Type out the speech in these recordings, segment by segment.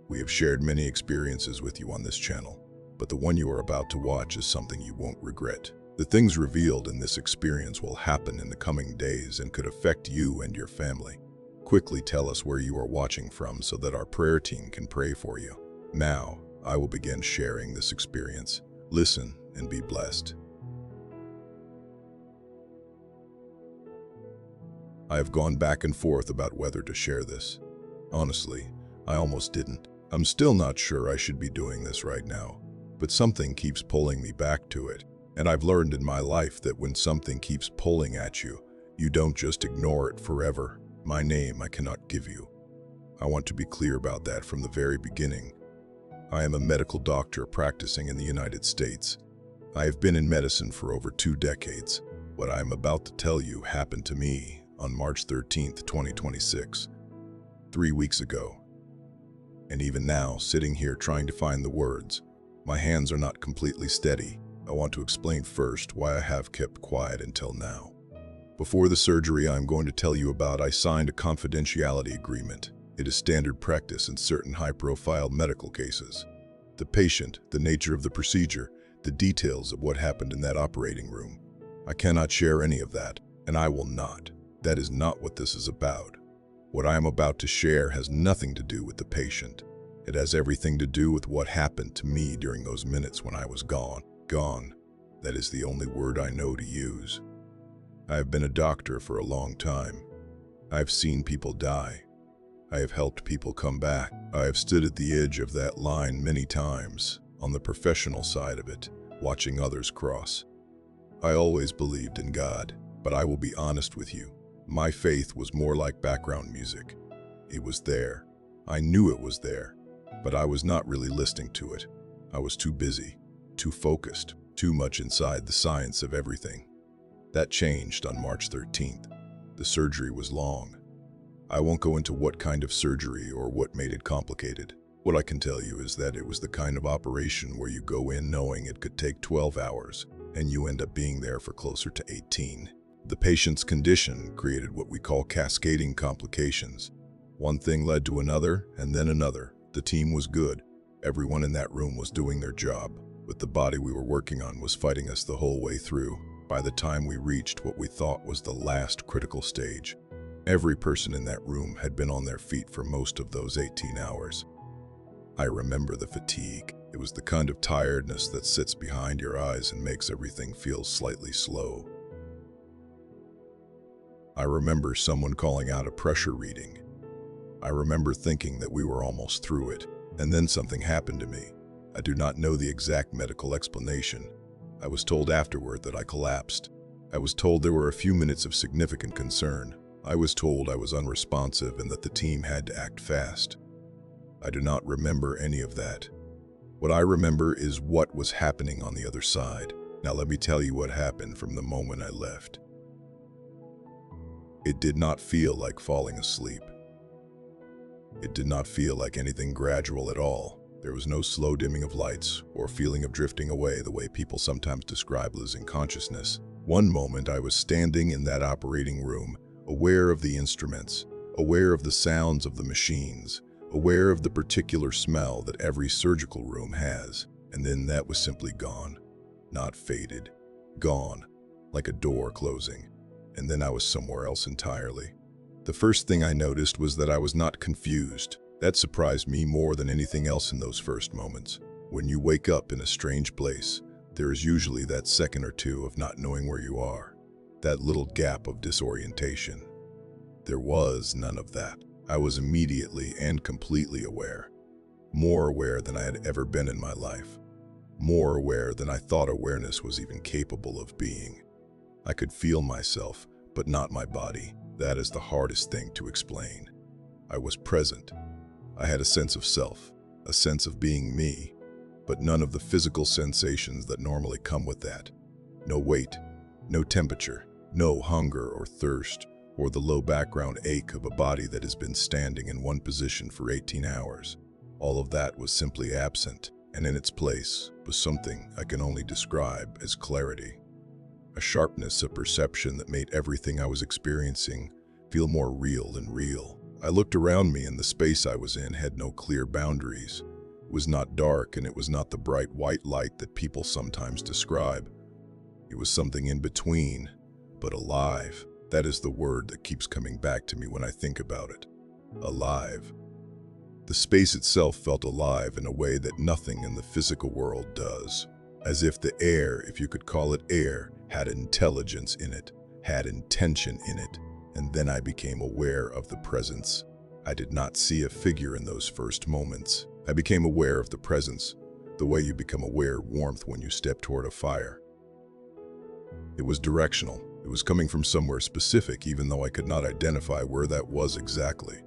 We have shared many experiences with you on this channel, but the one you are about to watch is something you won't regret. The things revealed in this experience will happen in the coming days and could affect you and your family. Quickly tell us where you are watching from so that our prayer team can pray for you. Now, I will begin sharing this experience. Listen and be blessed. I have gone back and forth about whether to share this. Honestly, I almost didn't. I'm still not sure I should be doing this right now, but something keeps pulling me back to it. And I've learned in my life that when something keeps pulling at you, you don't just ignore it forever. My name I cannot give you. I want to be clear about that from the very beginning. I am a medical doctor practicing in the United States. I have been in medicine for over 2 decades. What I am about to tell you happened to me on March 13th, 2026, 3 weeks ago. And even now, sitting here trying to find the words, my hands are not completely steady. I want to explain first why I have kept quiet until now. Before the surgery I'm going to tell you about, I signed a confidentiality agreement. It is standard practice in certain high-profile medical cases. The patient, the nature of the procedure, the details of what happened in that operating room. I cannot share any of that, and I will not. That is not what this is about. What I am about to share has nothing to do with the patient. It has everything to do with what happened to me during those minutes when I was gone. Gone. That is the only word I know to use. I have been a doctor for a long time. I have seen people die. I have helped people come back. I have stood at the edge of that line many times, on the professional side of it, watching others cross. I always believed in God, but I will be honest with you. My faith was more like background music. It was there. I knew it was there, but I was not really listening to it. I was too busy, too focused, too much inside the science of everything. That changed on March 13th. The surgery was long. I won't go into what kind of surgery or what made it complicated. What I can tell you is that it was the kind of operation where you go in knowing it could take 12 hours, and you end up being there for closer to 18. The patient's condition created what we call cascading complications. One thing led to another, and then another. The team was good. Everyone in that room was doing their job, but the body we were working on was fighting us the whole way through. By the time we reached what we thought was the last critical stage, every person in that room had been on their feet for most of those 18 hours. I remember the fatigue. It was the kind of tiredness that sits behind your eyes and makes everything feel slightly slow. I remember someone calling out a pressure reading. I remember thinking that we were almost through it, and then something happened to me. I do not know the exact medical explanation. I was told afterward that I collapsed. I was told there were a few minutes of significant concern. I was told I was unresponsive and that the team had to act fast. I do not remember any of that. What I remember is what was happening on the other side. Now let me tell you what happened from the moment I left. It did not feel like falling asleep. It did not feel like anything gradual at all. There was no slow dimming of lights or feeling of drifting away the way people sometimes describe losing consciousness. One moment I was standing in that operating room, aware of the instruments, aware of the sounds of the machines, aware of the particular smell that every surgical room has, and then that was simply gone. Not faded. Gone. Like a door closing. And then I was somewhere else entirely. The first thing I noticed was that I was not confused. That surprised me more than anything else in those first moments. When you wake up in a strange place, there is usually that second or two of not knowing where you are. That little gap of disorientation. There was none of that. I was immediately and completely aware. More aware than I had ever been in my life. More aware than I thought awareness was even capable of being. I could feel myself, but not my body. That is the hardest thing to explain. I was present. I had a sense of self, a sense of being me, but none of the physical sensations that normally come with that. No weight, no temperature, no hunger or thirst, or the low background ache of a body that has been standing in one position for 18 hours. All of that was simply absent, and in its place was something I can only describe as clarity. A sharpness of perception that made everything I was experiencing feel more real than real. I looked around me and the space I was in had no clear boundaries. It was not dark and it was not the bright white light that people sometimes describe. It was something in between, but alive. That is the word that keeps coming back to me when I think about it. Alive. The space itself felt alive in a way that nothing in the physical world does. As if the air, if you could call it air, had intelligence in it, had intention in it. And then I became aware of the presence. I did not see a figure in those first moments. I became aware of the presence, the way you become aware of warmth when you step toward a fire. It was directional. It was coming from somewhere specific, even though I could not identify where that was exactly.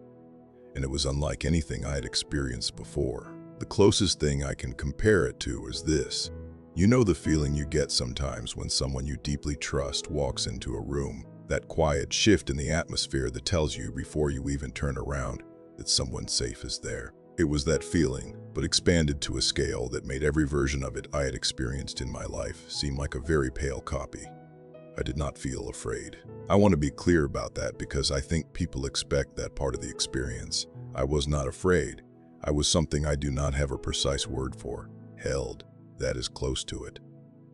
And it was unlike anything I had experienced before. The closest thing I can compare it to is this. You know the feeling you get sometimes when someone you deeply trust walks into a room, that quiet shift in the atmosphere that tells you before you even turn around that someone safe is there. It was that feeling, but expanded to a scale that made every version of it I had experienced in my life seem like a very pale copy. I did not feel afraid. I want to be clear about that because I think people expect that part of the experience. I was not afraid. I was something I do not have a precise word for. Held. That is close to it.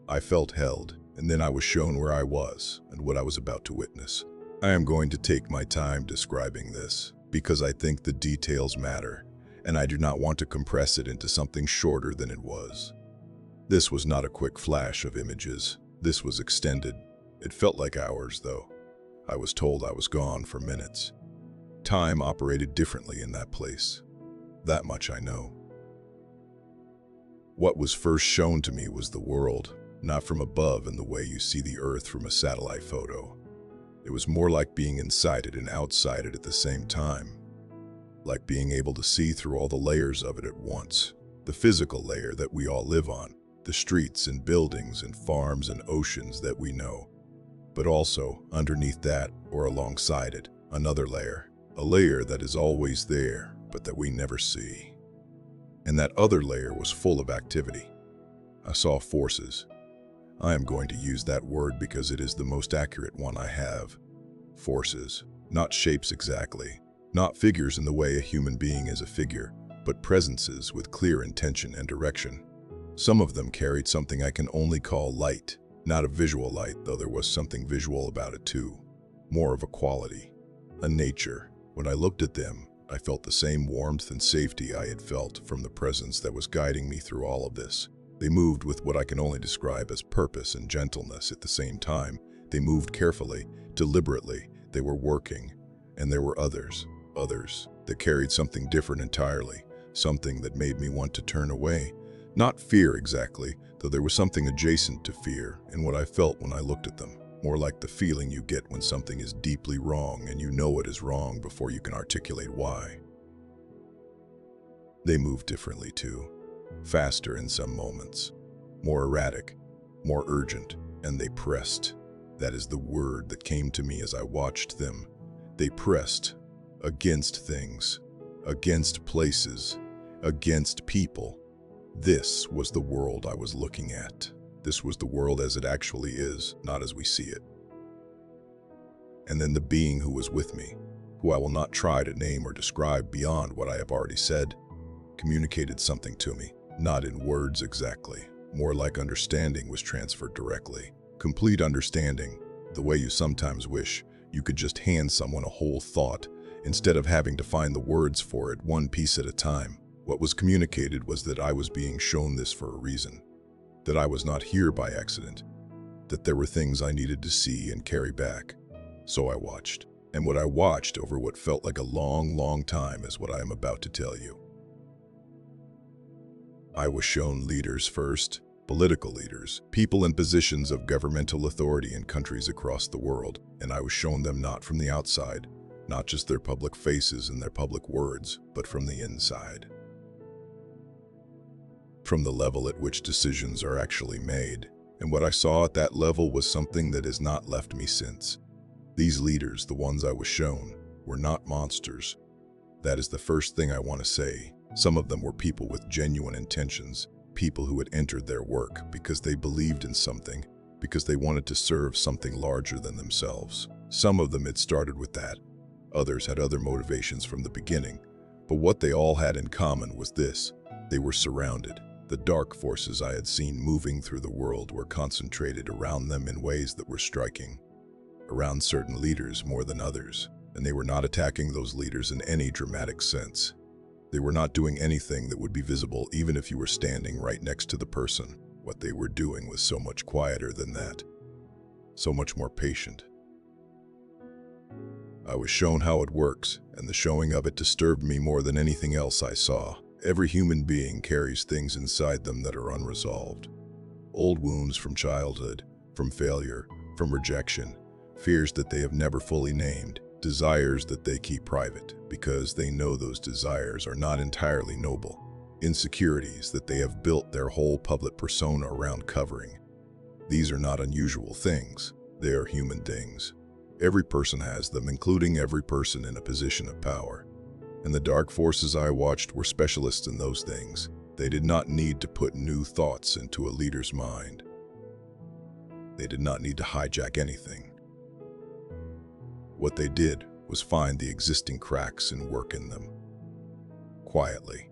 I felt held, and then I was shown where I was and what I was about to witness. I am going to take my time describing this because I think the details matter, and I do not want to compress it into something shorter than it was. This was not a quick flash of images. This was extended. It felt like hours, though. I was told I was gone for minutes. Time operated differently in that place. That much I know. What was first shown to me was the world, not from above in the way you see the earth from a satellite photo. It was more like being inside it and outside it at the same time. Like being able to see through all the layers of it at once. The physical layer that we all live on, the streets and buildings and farms and oceans that we know. But also, underneath that, or alongside it, another layer. A layer that is always there, but that we never see. And that other layer was full of activity. I saw forces. I am going to use that word because it is the most accurate one I have. Forces, not shapes exactly, not figures in the way a human being is a figure, but presences with clear intention and direction. Some of them carried something I can only call light, not a visual light, though there was something visual about it too. More of a quality, a nature. When I looked at them, I felt the same warmth and safety I had felt from the presence that was guiding me through all of this. They moved with what I can only describe as purpose and gentleness at the same time. They moved carefully, deliberately. They were working. And there were others that carried something different entirely, something that made me want to turn away. Not fear exactly, though there was something adjacent to fear in what I felt when I looked at them. More like the feeling you get when something is deeply wrong and you know it is wrong before you can articulate why. They moved differently too, faster in some moments, more erratic, more urgent, and they pressed. That is the word that came to me as I watched them. They pressed against things, against places, against people. This was the world I was looking at. This was the world as it actually is, not as we see it. And then the being who was with me, who I will not try to name or describe beyond what I have already said, communicated something to me, not in words exactly. More like understanding was transferred directly. Complete understanding, the way you sometimes wish you could just hand someone a whole thought instead of having to find the words for it one piece at a time. What was communicated was that I was being shown this for a reason. That I was not here by accident, that there were things I needed to see and carry back. So I watched. And what I watched over what felt like a long, long time is what I am about to tell you. I was shown leaders first, political leaders, people in positions of governmental authority in countries across the world, and I was shown them not from the outside, not just their public faces and their public words, but from the inside. From the level at which decisions are actually made. And what I saw at that level was something that has not left me since. These leaders, the ones I was shown, were not monsters. That is the first thing I want to say. Some of them were people with genuine intentions, people who had entered their work because they believed in something, because they wanted to serve something larger than themselves. Some of them had started with that, Others had other motivations from the beginning, but what they all had in common was this: they were surrounded. The dark forces I had seen moving through the world were concentrated around them in ways that were striking, around certain leaders more than others, and they were not attacking those leaders in any dramatic sense. They were not doing anything that would be visible even if you were standing right next to the person. What they were doing was so much quieter than that, so much more patient. I was shown how it works, and the showing of it disturbed me more than anything else I saw. Every human being carries things inside them that are unresolved. Old wounds from childhood, from failure, from rejection, fears that they have never fully named, desires that they keep private because they know those desires are not entirely noble, insecurities that they have built their whole public persona around covering. These are not unusual things. They are human things. Every person has them, including every person in a position of power. And the dark forces I watched were specialists in those things. They did not need to put new thoughts into a leader's mind. They did not need to hijack anything. What they did was find the existing cracks and work in them. Quietly.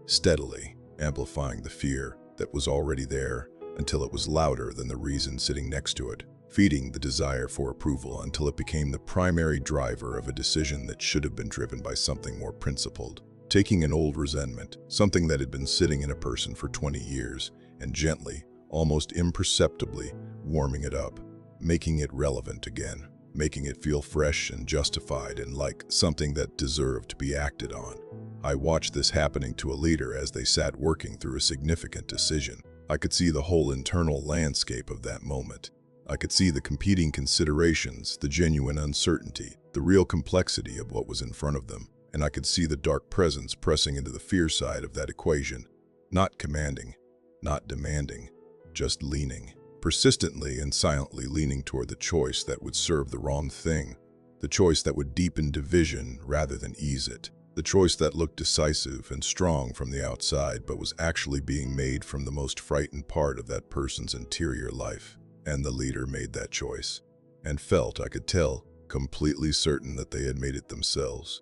Steadily, amplifying the fear that was already there until it was louder than the reason sitting next to it, feeding the desire for approval until it became the primary driver of a decision that should have been driven by something more principled. Taking an old resentment, something that had been sitting in a person for 20 years, and gently, almost imperceptibly, warming it up, making it relevant again, making it feel fresh and justified and like something that deserved to be acted on. I watched this happening to a leader as they sat working through a significant decision. I could see the whole internal landscape of that moment. I could see the competing considerations, the genuine uncertainty, the real complexity of what was in front of them, and I could see the dark presence pressing into the fear side of that equation, not commanding, not demanding, just leaning, persistently and silently leaning toward the choice that would serve the wrong thing, the choice that would deepen division rather than ease it, the choice that looked decisive and strong from the outside but was actually being made from the most frightened part of that person's interior life. And the leader made that choice, and felt, I could tell, completely certain that they had made it themselves.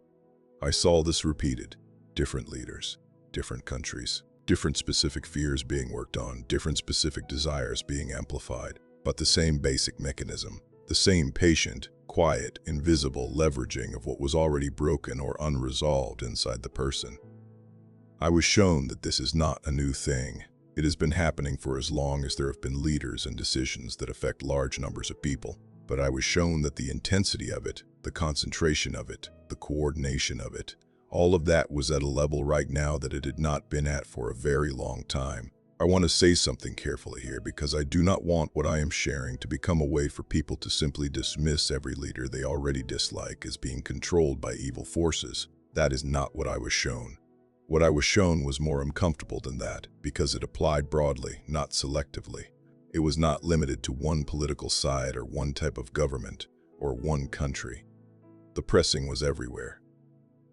I saw this repeated. Different leaders, different countries, different specific fears being worked on, different specific desires being amplified, but the same basic mechanism, the same patient, quiet, invisible leveraging of what was already broken or unresolved inside the person. I was shown that this is not a new thing. It has been happening for as long as there have been leaders and decisions that affect large numbers of people. But I was shown that the intensity of it, the concentration of it, the coordination of it, all of that was at a level right now that it had not been at for a very long time. I want to say something carefully here because I do not want what I am sharing to become a way for people to simply dismiss every leader they already dislike as being controlled by evil forces. That is not what I was shown. What I was shown was more uncomfortable than that because it applied broadly, not selectively. It was not limited to one political side or one type of government or one country. The pressing was everywhere.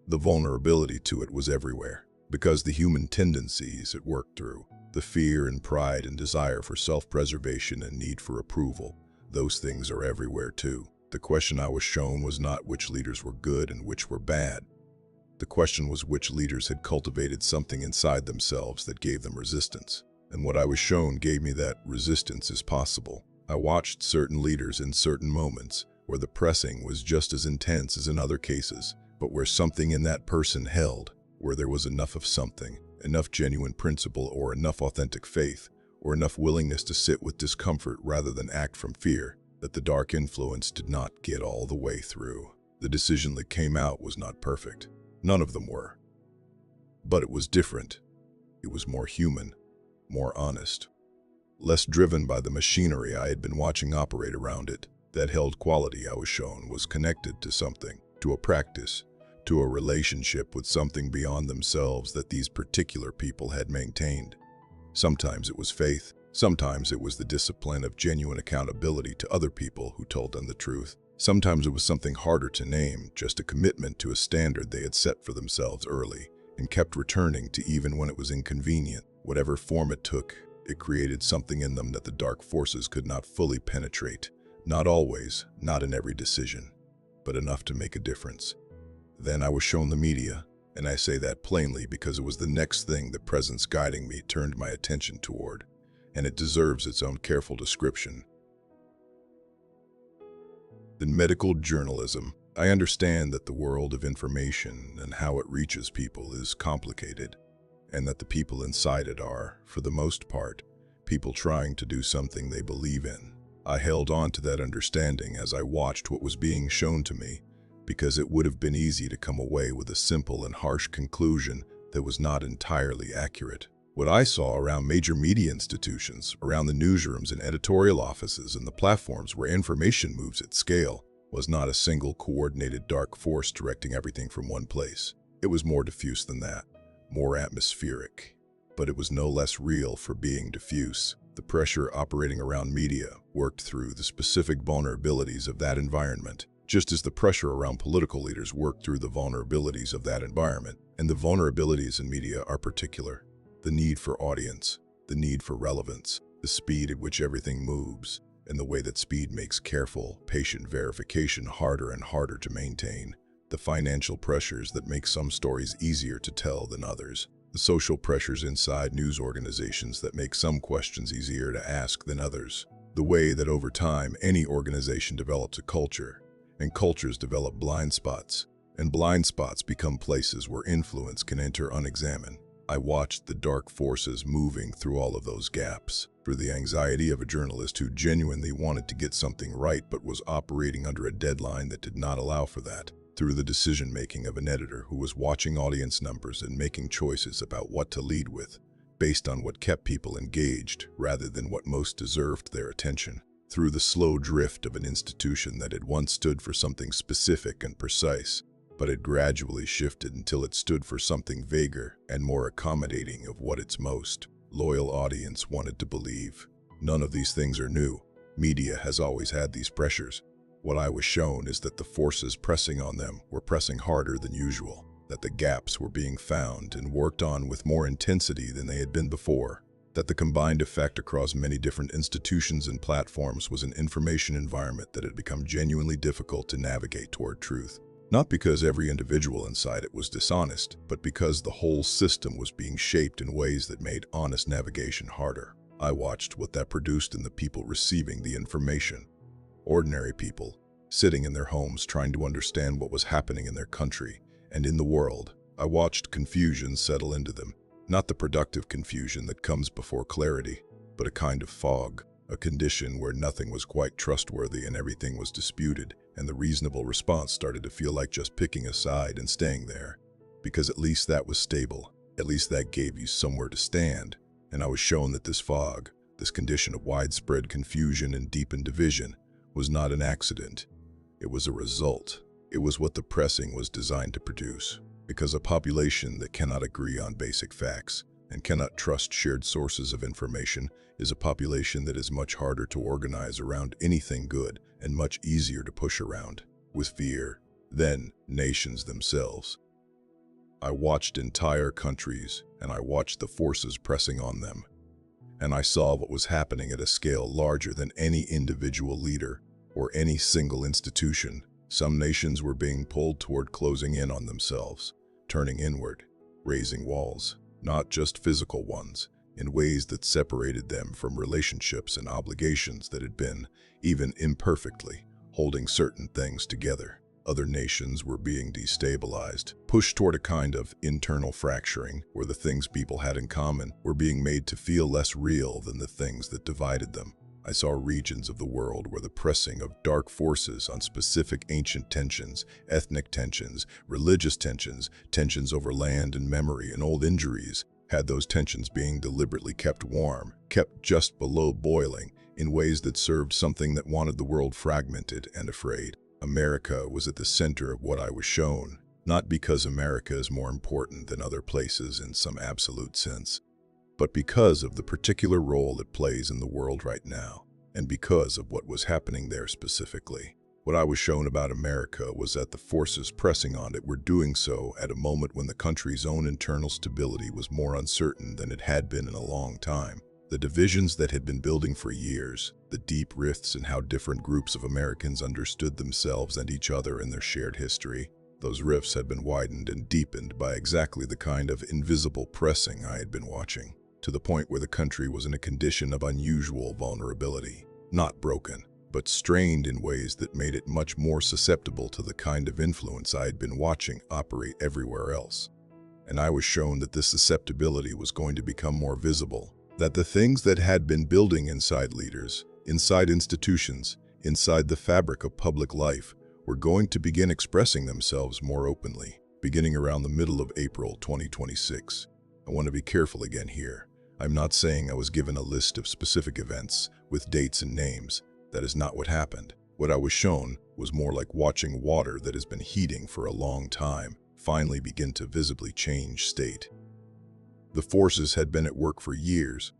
The vulnerability to it was everywhere because the human tendencies it worked through, the fear and pride and desire for self-preservation and need for approval, those things are everywhere too. The question I was shown was not which leaders were good and which were bad. The question was which leaders had cultivated something inside themselves that gave them resistance. And what I was shown gave me that resistance is possible. I watched certain leaders in certain moments where the pressing was just as intense as in other cases, but where something in that person held, where there was enough of something, enough genuine principle or enough authentic faith, or enough willingness to sit with discomfort rather than act from fear, that the dark influence did not get all the way through. The decision that came out was not perfect. None of them were. But it was different. It was more human, more honest, less driven by the machinery I had been watching operate around it. That held quality I was shown was connected to something, to a practice, to a relationship with something beyond themselves that these particular people had maintained. Sometimes it was faith, sometimes it was the discipline of genuine accountability to other people who told them the truth. Sometimes it was something harder to name, just a commitment to a standard they had set for themselves early and kept returning to even when it was inconvenient. Whatever form it took, it created something in them that the dark forces could not fully penetrate. Not always, not in every decision. but enough to make a difference. Then I was shown the media, and I say that plainly because it was the next thing the presence guiding me turned my attention toward, and it deserves its own careful description. In medical journalism, I understand that the world of information and how it reaches people is complicated, and that the people inside it are, for the most part, people trying to do something they believe in. I held on to that understanding as I watched what was being shown to me, because it would have been easy to come away with a simple and harsh conclusion that was not entirely accurate. What I saw around major media institutions, around the newsrooms and editorial offices and the platforms where information moves at scale, was not a single coordinated dark force directing everything from one place. It was more diffuse than that, more atmospheric. But it was no less real for being diffuse. The pressure operating around media worked through the specific vulnerabilities of that environment, just as the pressure around political leaders worked through the vulnerabilities of that environment. And the vulnerabilities in media are particular. The need for audience, the need for relevance, the speed at which everything moves, and the way that speed makes careful, patient verification harder and harder to maintain, the financial pressures that make some stories easier to tell than others, the social pressures inside news organizations that make some questions easier to ask than others, the way that over time any organization develops a culture, and cultures develop blind spots, and blind spots become places where influence can enter unexamined. I watched the dark forces moving through all of those gaps, through the anxiety of a journalist who genuinely wanted to get something right but was operating under a deadline that did not allow for that, through the decision-making of an editor who was watching audience numbers and making choices about what to lead with, based on what kept people engaged rather than what most deserved their attention, through the slow drift of an institution that had once stood for something specific and precise, but it gradually shifted until it stood for something vaguer and more accommodating of what its most loyal audience wanted to believe. None of these things are new. Media has always had these pressures. What I was shown is that the forces pressing on them were pressing harder than usual, that the gaps were being found and worked on with more intensity than they had been before, that the combined effect across many different institutions and platforms was an information environment that had become genuinely difficult to navigate toward truth. Not because every individual inside it was dishonest, but because the whole system was being shaped in ways that made honest navigation harder. I watched what that produced in the people receiving the information. Ordinary people, sitting in their homes trying to understand what was happening in their country and in the world. I watched confusion settle into them, not the productive confusion that comes before clarity, but a kind of fog, a condition where nothing was quite trustworthy and everything was disputed, and the reasonable response started to feel like just picking a side and staying there, because at least that was stable, at least that gave you somewhere to stand. And I was shown that this fog, this condition of widespread confusion and deepened division, was not an accident. It was a result. It was what the pressing was designed to produce, because a population that cannot agree on basic facts and cannot trust shared sources of information is a population that is much harder to organize around anything good and much easier to push around, with fear, than nations themselves. I watched entire countries, and I watched the forces pressing on them, and I saw what was happening at a scale larger than any individual leader or any single institution. Some nations were being pulled toward closing in on themselves, turning inward, raising walls, not just physical ones, in ways that separated them from relationships and obligations that had been, even imperfectly, holding certain things together. Other nations were being destabilized, pushed toward a kind of internal fracturing, where the things people had in common were being made to feel less real than the things that divided them. I saw regions of the world where the pressing of dark forces on specific ancient tensions, ethnic tensions, religious tensions, tensions over land and memory and old injuries, had those tensions being deliberately kept warm, kept just below boiling, in ways that served something that wanted the world fragmented and afraid. America was at the center of what I was shown, not because America is more important than other places in some absolute sense, but because of the particular role it plays in the world right now, and because of what was happening there specifically. What I was shown about America was that the forces pressing on it were doing so at a moment when the country's own internal stability was more uncertain than it had been in a long time. The divisions that had been building for years, the deep rifts in how different groups of Americans understood themselves and each other in their shared history, those rifts had been widened and deepened by exactly the kind of invisible pressing I had been watching, to the point where the country was in a condition of unusual vulnerability, not broken, but strained in ways that made it much more susceptible to the kind of influence I had been watching operate everywhere else. And I was shown that this susceptibility was going to become more visible, that the things that had been building inside leaders, inside institutions, inside the fabric of public life, were going to begin expressing themselves more openly, beginning around the middle of April 2026. I want to be careful again here. I'm not saying I was given a list of specific events with dates and names. That is not what happened. What I was shown was more like watching water that has been heating for a long time finally begin to visibly change state. The forces had been at work for years.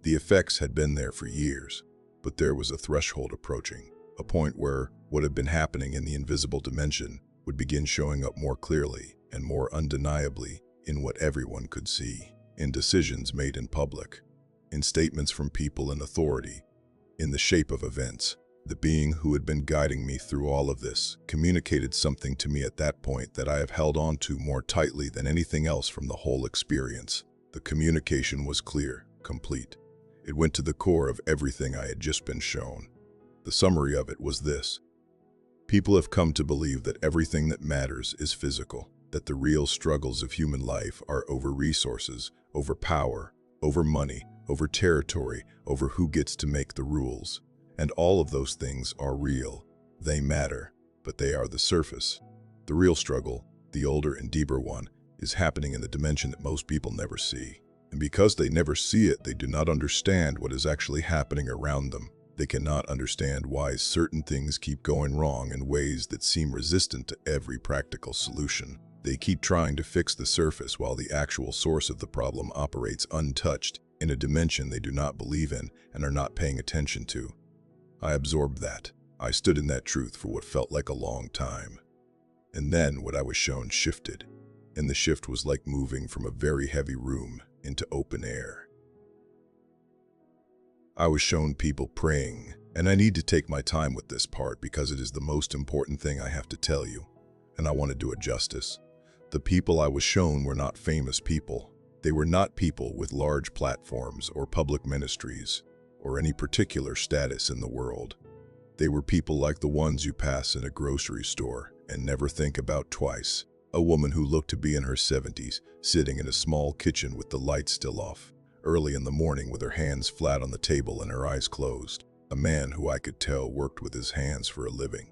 The effects had been there for years, but there was a threshold approaching, a point where what had been happening in the invisible dimension would begin showing up more clearly and more undeniably in what everyone could see, in decisions made in public, in statements from people in authority, in the shape of events. The being who had been guiding me through all of this communicated something to me at that point that I have held on to more tightly than anything else from the whole experience. The communication was clear, complete. It went to the core of everything I had just been shown. The summary of it was this: people have come to believe that everything that matters is physical, that the real struggles of human life are over resources, over power, over money, over territory, over who gets to make the rules. And all of those things are real. They matter, but they are the surface. The real struggle, the older and deeper one, is happening in the dimension that most people never see. And because they never see it, they do not understand what is actually happening around them. They cannot understand why certain things keep going wrong in ways that seem resistant to every practical solution. They keep trying to fix the surface while the actual source of the problem operates untouched in a dimension they do not believe in and are not paying attention to. I absorbed that. I stood in that truth for what felt like a long time. And then what I was shown shifted, and the shift was like moving from a very heavy room into open air. I was shown people praying, and I need to take my time with this part because it is the most important thing I have to tell you, and I want to do it justice. The people I was shown were not famous people. They were not people with large platforms or public ministries, or any particular status in the world. They were people like the ones you pass in a grocery store and never think about twice. A woman who looked to be in her 70s, sitting in a small kitchen with the lights still off, early in the morning with her hands flat on the table and her eyes closed. A man who I could tell worked with his hands for a living,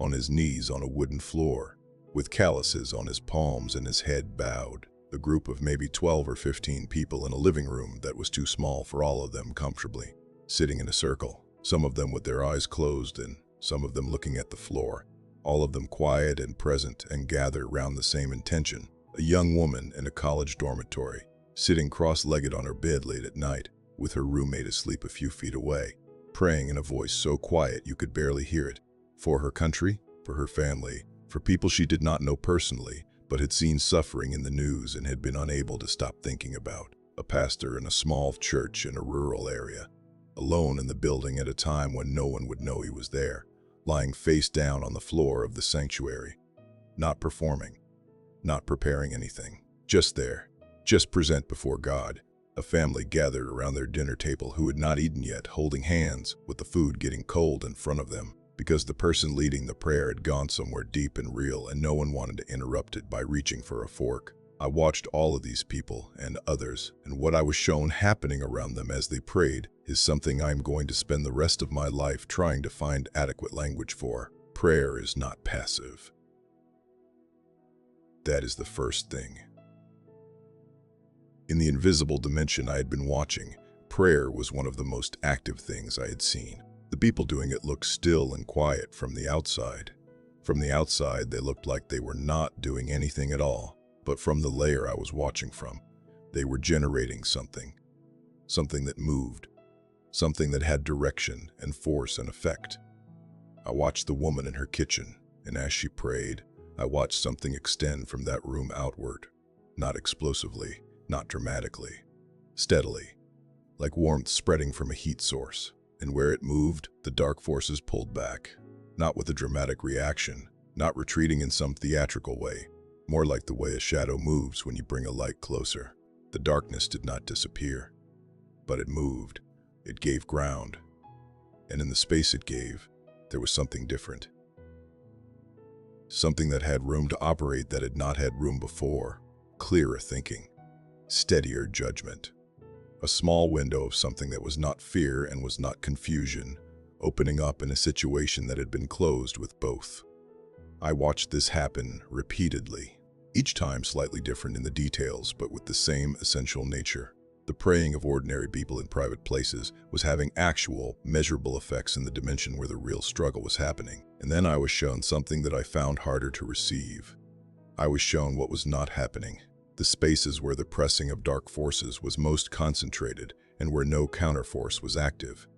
on his knees on a wooden floor, with calluses on his palms and his head bowed. A group of maybe 12 or 15 people in a living room that was too small for all of them comfortably, sitting in a circle, some of them with their eyes closed and some of them looking at the floor, all of them quiet and present and gathered around the same intention. A young woman in a college dormitory, sitting cross-legged on her bed late at night, with her roommate asleep a few feet away, praying in a voice so quiet you could barely hear it, for her country, for her family, for people she did not know personally, but had seen suffering in the news and had been unable to stop thinking about. A pastor in a small church in a rural area, alone in the building at a time when no one would know he was there, lying face down on the floor of the sanctuary, not performing, not preparing anything, just there, just present before God. A family gathered around their dinner table who had not eaten yet, holding hands, with the food getting cold in front of them, because the person leading the prayer had gone somewhere deep and real and no one wanted to interrupt it by reaching for a fork. I watched all of these people and others, and what I was shown happening around them as they prayed is something I'm going to spend the rest of my life trying to find adequate language for. Prayer is not passive. That is the first thing. In the invisible dimension I had been watching, prayer was one of the most active things I had seen. The people doing it looked still and quiet from the outside. From the outside, they looked like they were not doing anything at all. But from the layer I was watching from, they were generating something. Something that moved. Something that had direction and force and effect. I watched the woman in her kitchen, and as she prayed, I watched something extend from that room outward. Not explosively, not dramatically. Steadily. like warmth spreading from a heat source. And where it moved, the dark forces pulled back. Not with a dramatic reaction, not retreating in some theatrical way, more like the way a shadow moves when you bring a light closer. The darkness did not disappear, but it moved. It gave ground. And in the space it gave, there was something different. Something that had room to operate that had not had room before. Clearer thinking, steadier judgment. A small window of something that was not fear and was not confusion, opening up in a situation that had been closed with both. I watched this happen repeatedly, each time slightly different in the details, but with the same essential nature. The praying of ordinary people in private places was having actual, measurable effects in the dimension where the real struggle was happening. And then I was shown something that I found harder to receive. I was shown what was not happening. The spaces where the pressing of dark forces was most concentrated and where no counterforce was active.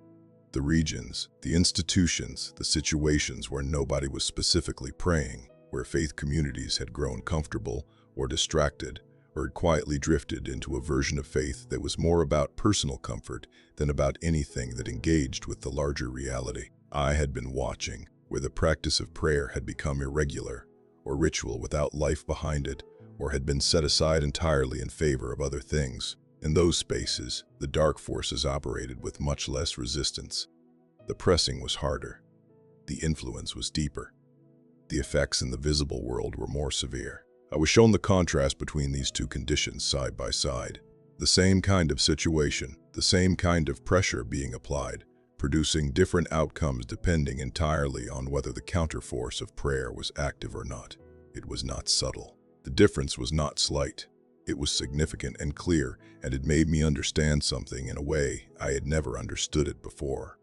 The regions, the institutions, the situations where nobody was specifically praying, where faith communities had grown comfortable or distracted, or had quietly drifted into a version of faith that was more about personal comfort than about anything that engaged with the larger reality. I had been watching, where the practice of prayer had become irregular, or ritual without life behind it, or had been set aside entirely in favor of other things. In those spaces, the dark forces operated with much less resistance. The pressing was harder. The influence was deeper. The effects in the visible world were more severe. I was shown the contrast between these two conditions side by side. The same kind of situation, the same kind of pressure being applied, producing different outcomes depending entirely on whether the counterforce of prayer was active or not. It was not subtle. The difference was not slight. It was significant and clear, and it made me understand something in a way I had never understood it before.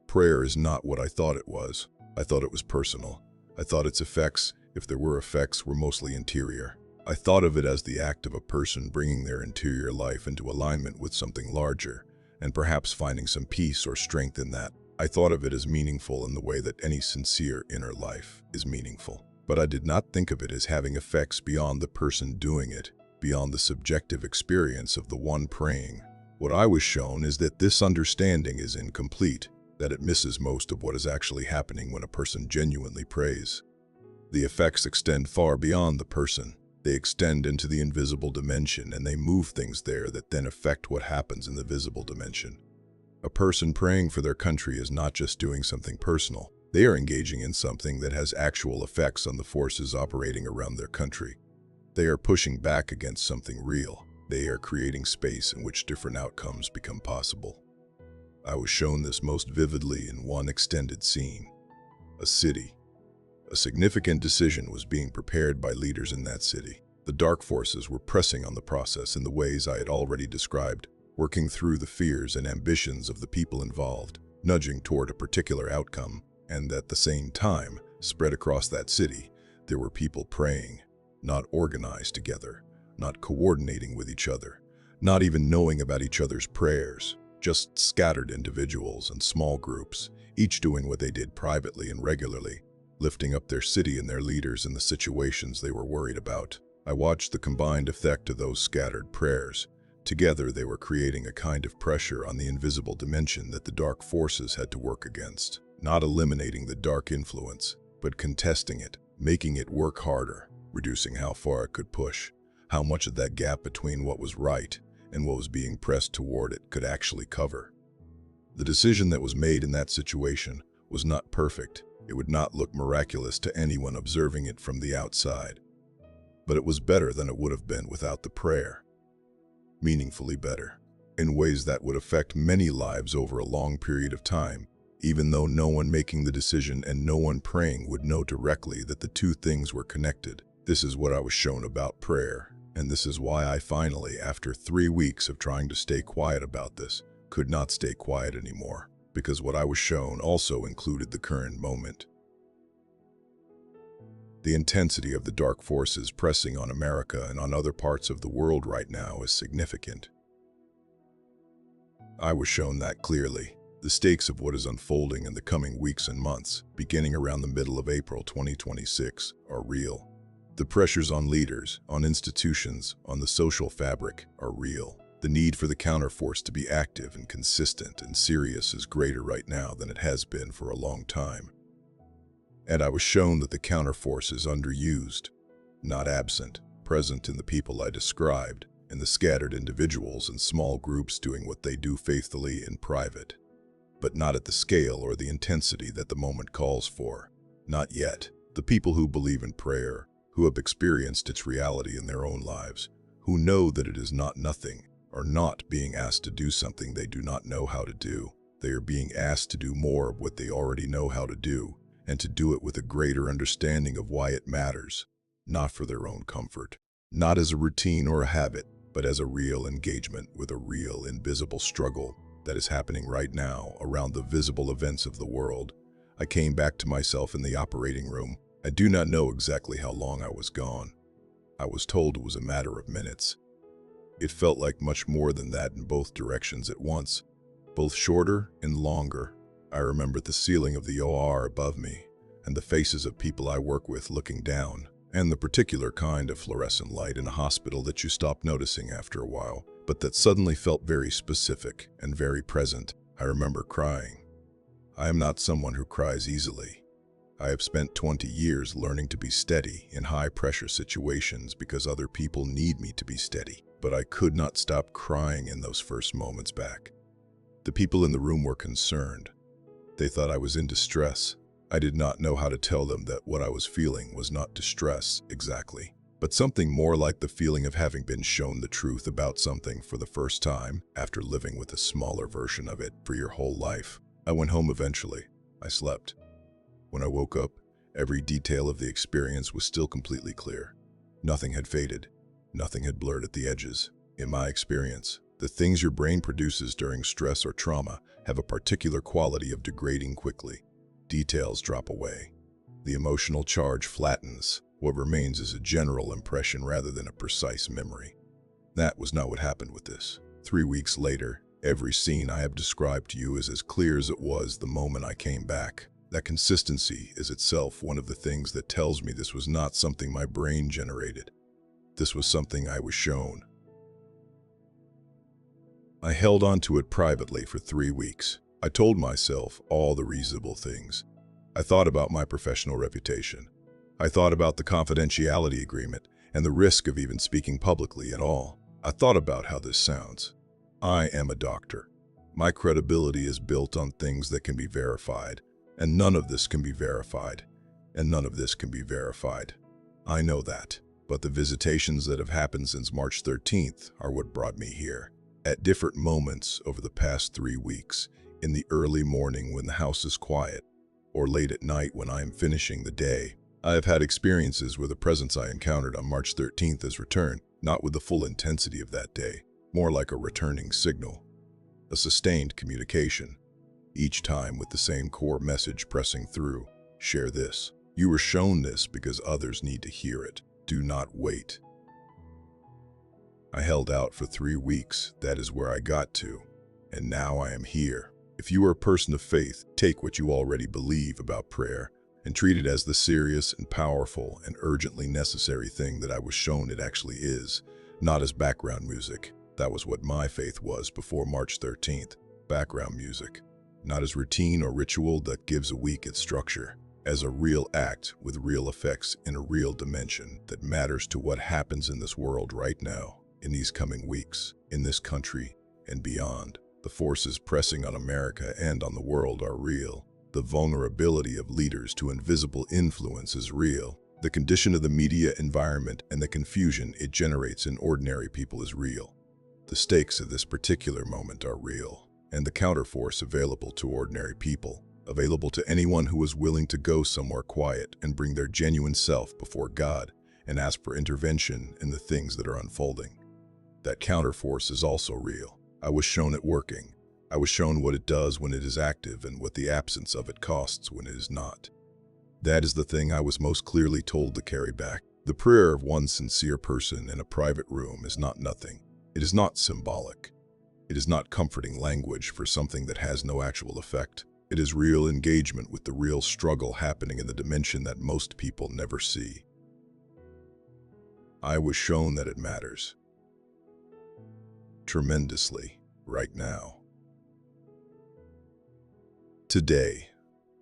Prayer is not what I thought it was. I thought it was personal. I thought its effects, if there were effects, were mostly interior. I thought of it as the act of a person bringing their interior life into alignment with something larger, and perhaps finding some peace or strength in that. I thought of it as meaningful in the way that any sincere inner life is meaningful. But I did not think of it as having effects beyond the person doing it, beyond the subjective experience of the one praying. What I was shown is that this understanding is incomplete, that it misses most of what is actually happening when a person genuinely prays. The effects extend far beyond the person. They extend into the invisible dimension, and they move things there that then affect what happens in the visible dimension. A person praying for their country is not just doing something personal. They are engaging in something that has actual effects on the forces operating around their country. They are pushing back against something real. They are creating space in which different outcomes become possible. I was shown this most vividly in one extended scene. A city. A significant decision was being prepared by leaders in that city. The dark forces were pressing on the process in the ways I had already described, working through the fears and ambitions of the people involved, nudging toward a particular outcome, and at the same time, spread across that city, there were people praying, not organized together, not coordinating with each other, not even knowing about each other's prayers, just scattered individuals and small groups, each doing what they did privately and regularly, lifting up their city and their leaders in the situations they were worried about. I watched the combined effect of those scattered prayers. Together they were creating a kind of pressure on the invisible dimension that the dark forces had to work against, not eliminating the dark influence, but contesting it, making it work harder, reducing how far it could push, how much of that gap between what was right and what was being pressed toward it could actually cover. The decision that was made in that situation was not perfect. It would not look miraculous to anyone observing it from the outside. But it was better than it would have been without the prayer. Meaningfully better, in ways that would affect many lives over a long period of time, even though no one making the decision and no one praying would know directly that the two things were connected. This is what I was shown about prayer, and this is why I finally, after 3 weeks of trying to stay quiet about this, could not stay quiet anymore, because what I was shown also included the current moment. The intensity of the dark forces pressing on America and on other parts of the world right now is significant. I was shown that clearly. The stakes of what is unfolding in the coming weeks and months, beginning around the middle of April 2026, are real. The pressures on leaders, on institutions, on the social fabric are real. The need for the counterforce to be active and consistent and serious is greater right now than it has been for a long time. And I was shown that the counterforce is underused, not absent, present in the people I described, in the scattered individuals and small groups doing what they do faithfully in private, but not at the scale or the intensity that the moment calls for. Not yet. The people who believe in prayer, who have experienced its reality in their own lives, who know that it is not nothing, are not being asked to do something they do not know how to do. They are being asked to do more of what they already know how to do, and to do it with a greater understanding of why it matters, not for their own comfort, not as a routine or a habit, but as a real engagement with a real invisible struggle that is happening right now around the visible events of the world. I came back to myself in the operating room. I do not know exactly how long I was gone. I was told it was a matter of minutes. It felt like much more than that in both directions at once, both shorter and longer. I remembered the ceiling of the OR above me, and the faces of people I work with looking down, and the particular kind of fluorescent light in a hospital that you stop noticing after a while, but that suddenly felt very specific and very present. I remember crying. I am not someone who cries easily. I have spent 20 years learning to be steady in high-pressure situations because other people need me to be steady. But I could not stop crying in those first moments back. The people in the room were concerned. They thought I was in distress. I did not know how to tell them that what I was feeling was not distress exactly, but something more like the feeling of having been shown the truth about something for the first time after living with a smaller version of it for your whole life. I went home eventually. I slept. When I woke up, every detail of the experience was still completely clear. Nothing had faded. Nothing had blurred at the edges. In my experience, the things your brain produces during stress or trauma have a particular quality of degrading quickly. Details drop away. The emotional charge flattens. What remains is a general impression rather than a precise memory. That was not what happened with this. 3 weeks later, every scene I have described to you is as clear as it was the moment I came back. That consistency is itself one of the things that tells me this was not something my brain generated. This was something I was shown. I held on to it privately for 3 weeks. I told myself all the reasonable things. I thought about my professional reputation. I thought about the confidentiality agreement and the risk of even speaking publicly at all. I thought about how this sounds. I am a doctor. My credibility is built on things that can be verified, and none of this can be verified, and none of this can be verified. I know that. But the visitations that have happened since March 13th are what brought me here. At different moments over the past 3 weeks, in the early morning when the house is quiet, or late at night when I am finishing the day, I have had experiences where the presence I encountered on March 13th has returned, not with the full intensity of that day, more like a returning signal, a sustained communication, each time with the same core message pressing through. Share this. You were shown this because others need to hear it. Do not wait. I held out for 3 weeks. That is where I got to. And now I am here. If you are a person of faith, take what you already believe about prayer and treat it as the serious and powerful and urgently necessary thing that I was shown it actually is, not as background music. That was what my faith was before March 13th. Background music. Not as routine or ritual that gives a week its structure. As a real act with real effects in a real dimension that matters to what happens in this world right now, in these coming weeks, in this country, and beyond. The forces pressing on America and on the world are real. The vulnerability of leaders to invisible influence is real. The condition of the media environment and the confusion it generates in ordinary people is real. The stakes of this particular moment are real, and the counterforce available to ordinary people, available to anyone who is willing to go somewhere quiet and bring their genuine self before God and ask for intervention in the things that are unfolding. That counterforce is also real. I was shown it working. I was shown what it does when it is active and what the absence of it costs when it is not. That is the thing I was most clearly told to carry back. The prayer of one sincere person in a private room is not nothing. It is not symbolic. It is not comforting language for something that has no actual effect. It is real engagement with the real struggle happening in the dimension that most people never see. I was shown that it matters. tremendously right now. Today,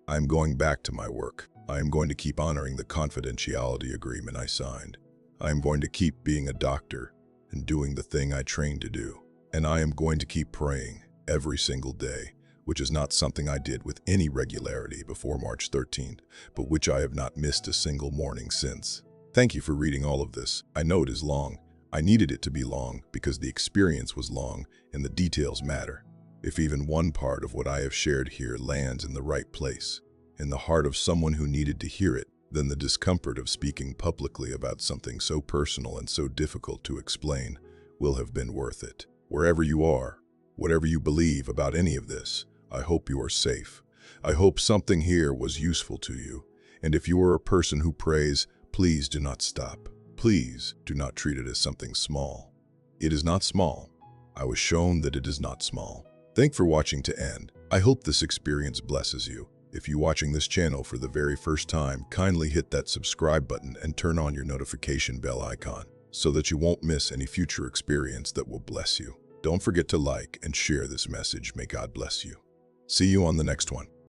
I'm going back to my work. I am going to keep honoring the confidentiality agreement I signed. I am going to keep being a doctor and doing the thing I trained to do. And I am going to keep praying every single day, which is not something I did with any regularity before March 13th, but which I have not missed a single morning since. Thank you for reading all of this. I know it is long. I needed it to be long because the experience was long and the details matter. If even one part of what I have shared here lands in the right place, in the heart of someone who needed to hear it, then the discomfort of speaking publicly about something so personal and so difficult to explain will have been worth it. Wherever you are, whatever you believe about any of this, I hope you are safe. I hope something here was useful to you. And if you are a person who prays, please do not stop. Please do not treat it as something small. It is not small. I was shown that it is not small. Thanks for watching to end. I hope this experience blesses you. If you're watching this channel for the very first time, kindly hit that subscribe button and turn on your notification bell icon so that you won't miss any future experience that will bless you. Don't forget to like and share this message. May God bless you. See you on the next one.